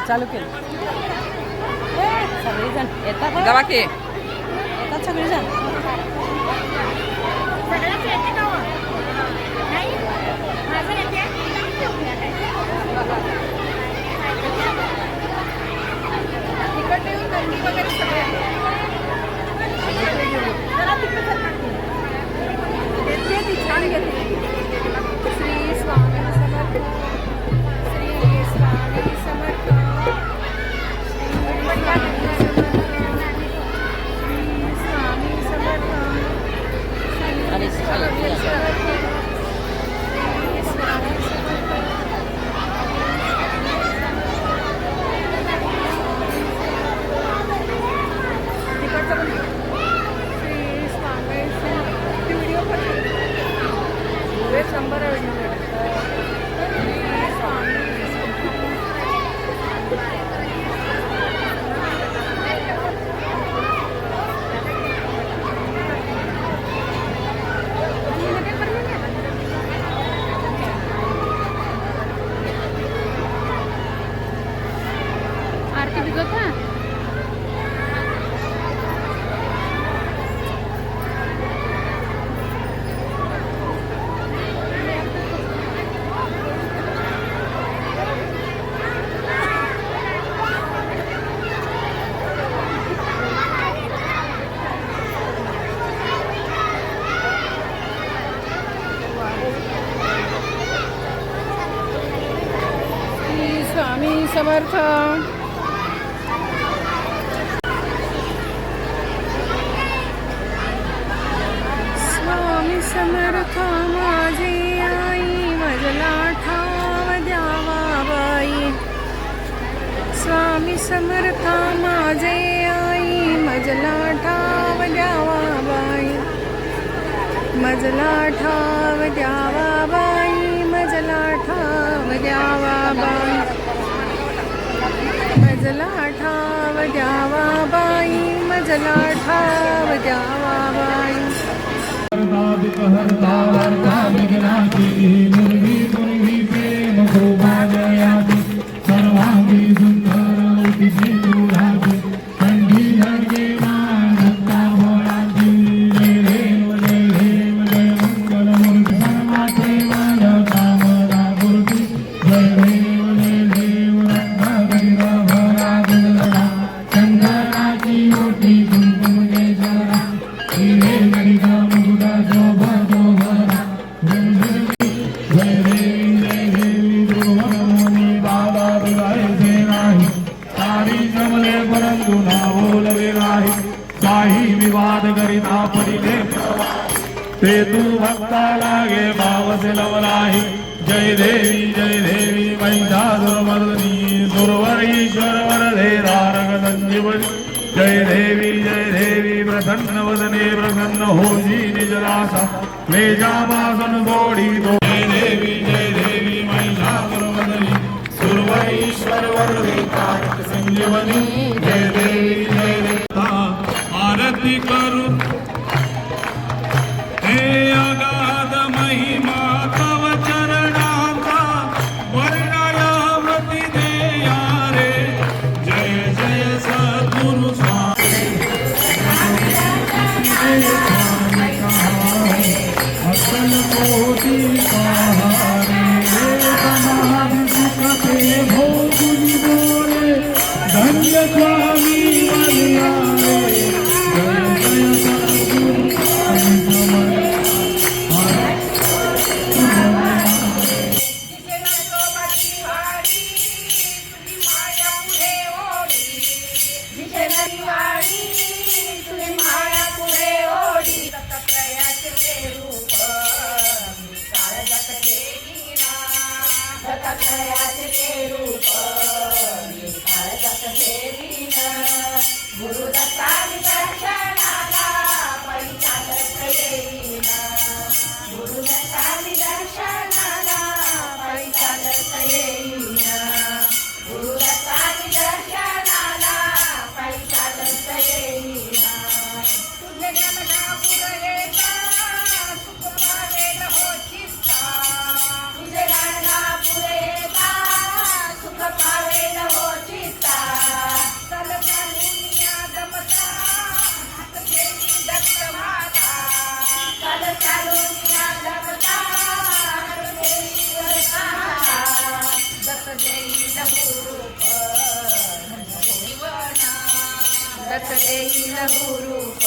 चालू केलं सगळेजण येतात गावा की येतात सगळेजण छान घेतली श्री स्वामी समर्थ श्री स्वामी समर्थ समर्थ स्वामी समर्था माझे आई मजला ठाव द्यावा बाई मजला ठाव द्यावा बाई मजला ठाव द्यावा बाई मजला ठाव द्यावा बाई मजला ठाव द्यावा बाई हरता हरता विघ्नाची मुरवी मुरवी प्रेम शोभाजयाची सर्वांगी सुंदर तिची तुराची कंठी हरगे मानता भोळाची जय देव जय मंगल मूर्ती सर्वाचे मन कामना मूर्ती जय देव रत्नागिरा भरा गुणगणा चंदनाची मोठी कुंकुमेश्वरा हिरे गणिता मुकुटा शोभा शोभरा जय देवी द्रोहमुनी बाबा बिगायचे नाही सारी जमले परंतु ना बोलवे नाही काही विवाद करिता पडिले ते तू भक्ता लागे भावसे लवलाही जय देवी महिषासुरमर्दिनी सुरवरीश्वर वरदे तारक संजीवनी जय देवी प्रसन्न वदने प्रसन्न होशी निजलासा मेजामासन जोडी तो जय देवी महिषासुरमर्दिनी सुरवरीश्वर वरदे तारक संजीवनी जय देवी आरती करू हे अगाध महिमा तव चरणाचा वर्णयावती देया रे जय जय सद्गुरु स्वामी अकल कोटि पहारे समाधि सुख पे भोगुनि बोले धन्य स्वामी मरिया रे जय जय सद्गुरु दत्त देईल गुरूप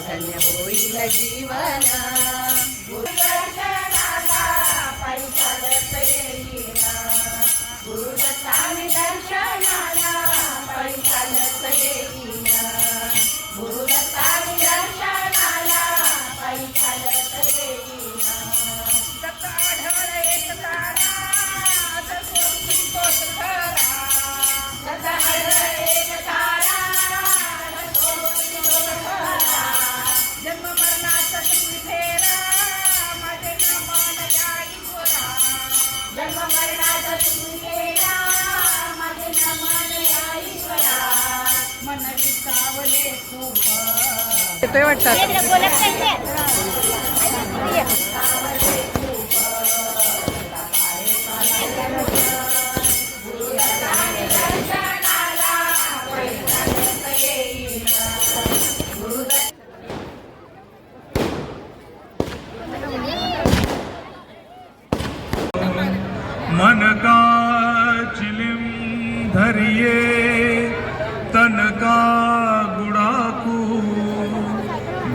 धन्य होईल जीवन गुरुदर्शनाला पायी चालत येईना गुरुदत्तानी दर्शनाला पायी चालत येईना गुरुदत्तानी दर्शनाला पायी चालत येईना दत्त आढळ एक तारा सोडून तोच खरा दत्त आढळ एक तारा जन्म मरणाचा तुम्ही फेरा माझे नामान या ईश्वरा जन्म मरणाचा तुम्ही फेरा माझे नामान या ईश्वरा मन विसावले खूप येतोय वाटतं मन का चिलिम धरिए तन का गुड़ाकू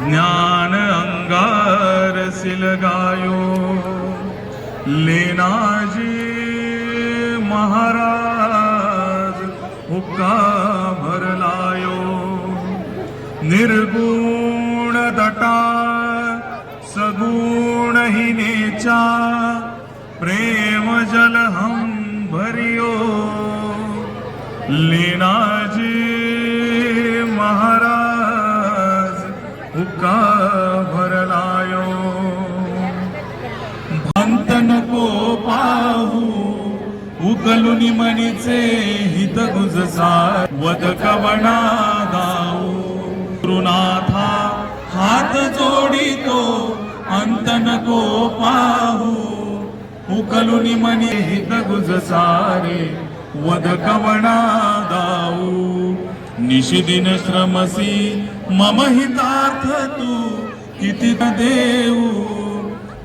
ज्ञान अंगार सिलगायो लेना जी महाराज हुक्का भर लायो निर्गुण दटा सगुण ही नेचा प्रेम जल हम भरियो लीनाजी महाराज हुक्का भरलायो भांत नको पाहू उकलुनी मनीचे हित गुजसार वद कवणा गाऊ गुरुनाथा हात जोडितो अंत नको पाहू उकलुनी मनी हित गुजसारे वद कवणा गाऊ निशिदिन श्रमसी मम हितार्थ तू किती देऊ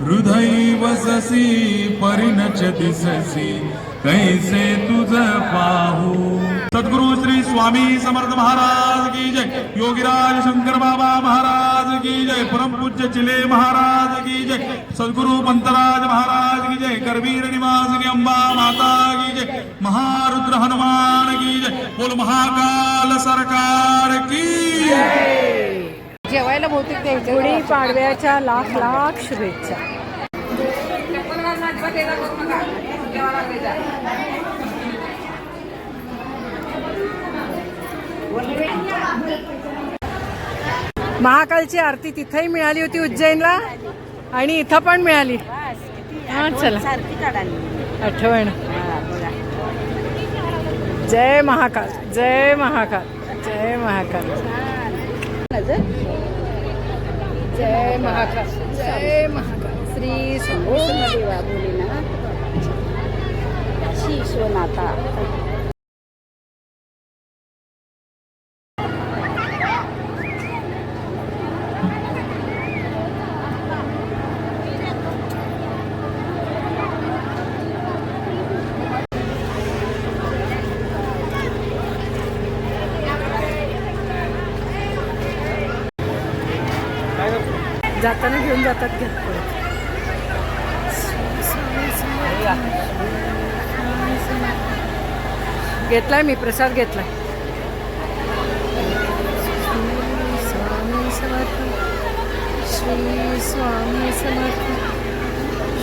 हृदय वससी परिणच दिससी कैसे तुझ पाहू सद्गुरु श्री स्वामी समर्थ महाराज की जय योगीराज शंकर बाबा महाराज की जय परम पूज्य चिले महाराज की जय सद्गुरु पंतराज महाराज की जय करवीर निवास की अंबा माता की जय महारुद्र हनुमान की जय बोल महाकाल सरकार की जेवायला बहुतेक द्यायचं गुढी पाडव्याच्या लाख लाख शुभेच्छा. महाकालची आरती तिथेही मिळाली होती उज्जैनला आणि इथं पण मिळाली. हा चला आठवण. जय महाकाल जय महाकाल जय महाकाल जय महाकाल जय महाकाल श्री देवा भोलेनाथ श्री विश्वनाथा. जाताना घेऊन जातात घ्या. घेतलाय मी प्रसाद घेतलाय. स्वामी समर्थ श्री स्वामी समर्थ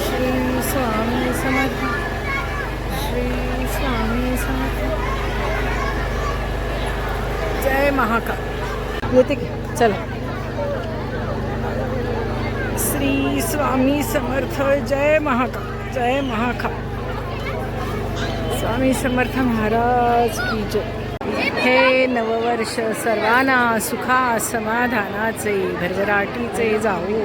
श्री स्वामी समर्थ श्री स्वामी समर्थ. जय महाकाल. येते की चला. श्री स्वामी समर्थ जय महाकाल जय महाकाल. स्वामी समर्थ महाराज की जय. हे नववर्ष सर्वांना सुखा समाधानाचे भरभराटीचे जावो.